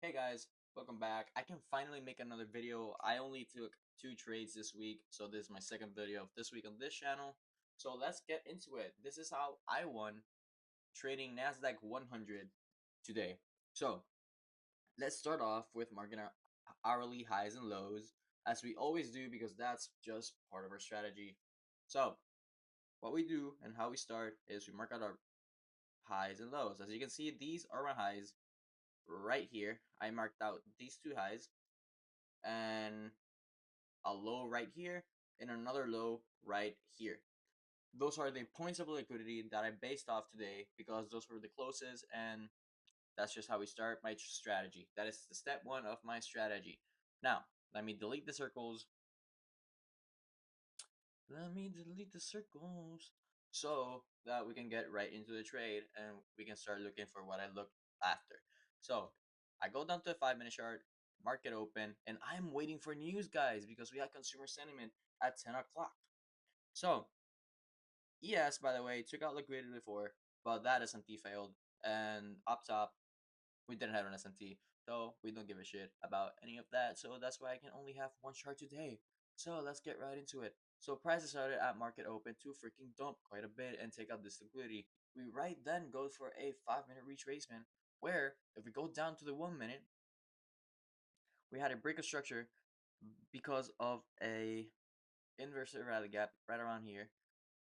Hey guys, welcome back. I can finally make another video. I only took 2 trades this week, so this is my second video of this week on this channel. So let's get into it. This is how I won trading Nasdaq 100 today. So let's start off with marking our hourly highs and lows, as we always do, because that's just part of our strategy. So what we do and how we start is we mark out our highs and lows. As you can see, these are my highs right here. I marked out these two highs and a low right here and another low right here. Those are the points of liquidity that I based off today because those were the closest, and that's just how we start my strategy. That is the step one of my strategy. Now, let me delete the circles. Let me delete the circles so that we can get right into the trade and we can start looking for what I looked after. So I go down to a 5-minute chart, market open, and I'm waiting for news, guys, because we had consumer sentiment at 10 o'clock. So, yes, by the way, took out liquidity before, but that S&T failed. And up top, we didn't have an S&T, so we don't give a shit about any of that. So that's why I can only have one chart today. So let's get right into it. So prices started at market open to freaking dump quite a bit and take out this liquidity. We right then go for a 5-minute retracement, where if we go down to the 1 minute, we had a break of structure because of a inverse rally gap right around here,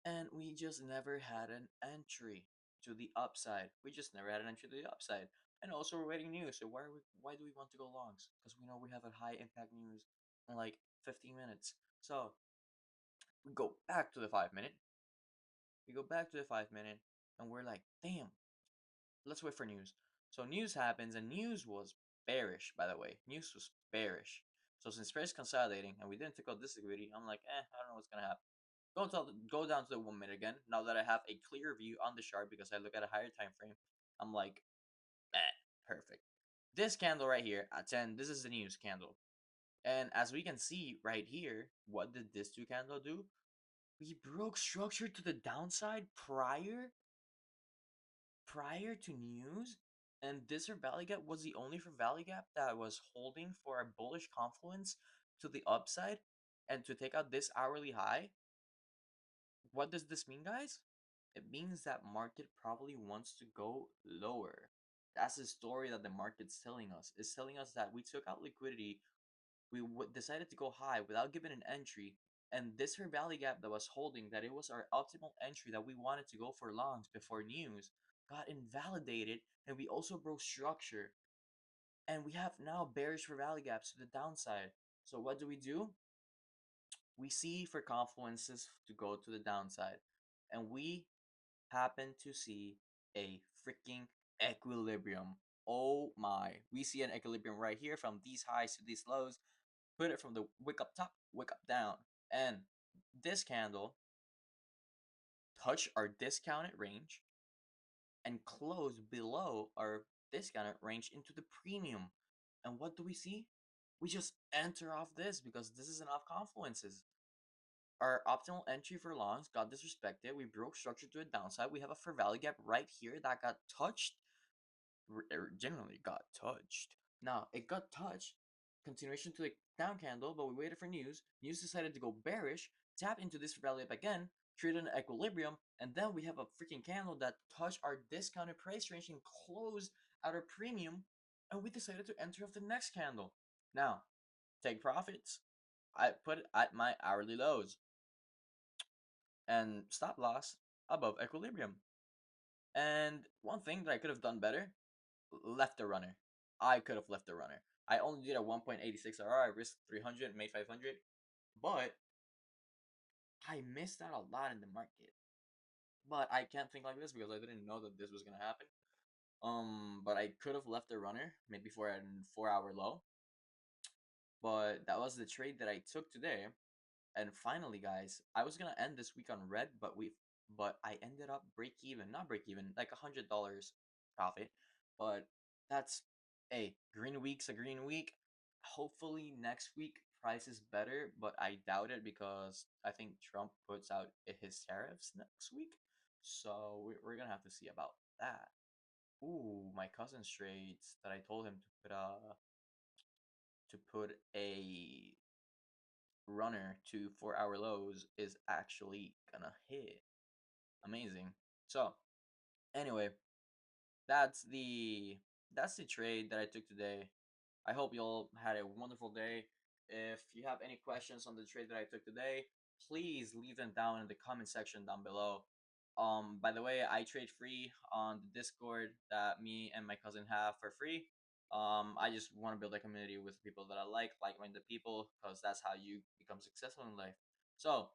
and we just never had an entry to the upside. We just never had an entry to the upside. And also we're waiting news. So why do we want to go longs? Because we know we have a high impact news in like 15 minutes. So we go back to the 5 minute. We go back to the 5 minute and we're like, damn, let's wait for news. So news happens, and news was bearish, by the way. News was bearish. So since price consolidating and we didn't take out this liquidity, I'm like, I don't know what's gonna happen. Go down to the 1 minute again. Now that I have a clear view on the chart because I look at a higher time frame, I'm like, perfect. This candle right here at 10, this is the news candle. And as we can see right here, what did this two candle do? We broke structure to the downside prior to news, and this for Valley Gap was the only for Valley Gap that was holding for a bullish confluence to the upside and to take out this hourly high. What does this mean, guys? It means that market probably wants to go lower. That's the story that the market's telling us. It's telling us that we took out liquidity, we decided to go high without giving an entry, and this Fair Valley gap that was holding, that it was our optimal entry that we wanted to go for longs before news, got invalidated, and we also broke structure. And we have now bearish for Valley gaps to the downside. So what do? We see for confluences to go to the downside, and we happen to see a freaking equilibrium. Oh my. We see an equilibrium right here from these highs to these lows. Put it from the wick up top, wick up down. And this candle touched our discounted range and closed below our discounted range into the premium. And what do we see? We just enter off this because this is enough confluences. Our optimal entry for longs got disrespected. We broke structure to a downside. We have a fair value gap right here that got touched. Generally got touched. Now, it got touched. Continuation to the down candle, but we waited for news. News decided to go bearish, tap into this value up again, create an equilibrium, and then we have a freaking candle that touched our discounted price range and closed at our premium, and we decided to enter off the next candle. Now, take profits. I put it at my hourly lows and stop loss above equilibrium. And one thing that I could have done better, left the runner. I could have left the runner. I only did a 1.86 RR. I risked 300, made 500, but I missed out a lot in the market. But I can't think like this because I didn't know that this was gonna happen. But I could have left the runner maybe for a 4-hour low. But that was the trade that I took today. And finally, guys, I was gonna end this week on red, but I ended up break even, not break even, like $100 profit. But that's green week's a green week. Hopefully next week price is better, but I doubt it because I think Trump puts out his tariffs next week. So we're gonna have to see about that. Ooh, my cousin's trades that I told him to put a runner to 4 hour lows is actually gonna hit. Amazing. So anyway, that's the that's the trade that I took today. I hope you all had a wonderful day. If you have any questions on the trade that I took today, please leave them down in the comment section down below. By the way, I trade free on the Discord that me and my cousin have for free. I just want to build a community with people that I like-minded people, because that's how you become successful in life. So,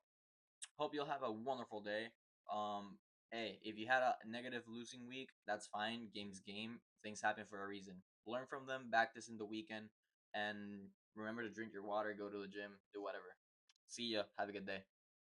hope you'll have a wonderful day. Um, hey, if you had a negative losing week, that's fine. Game's game. Things happen for a reason. Learn from them. Back this in the weekend, and remember to drink your water, go to the gym, do whatever. See ya. Have a good day.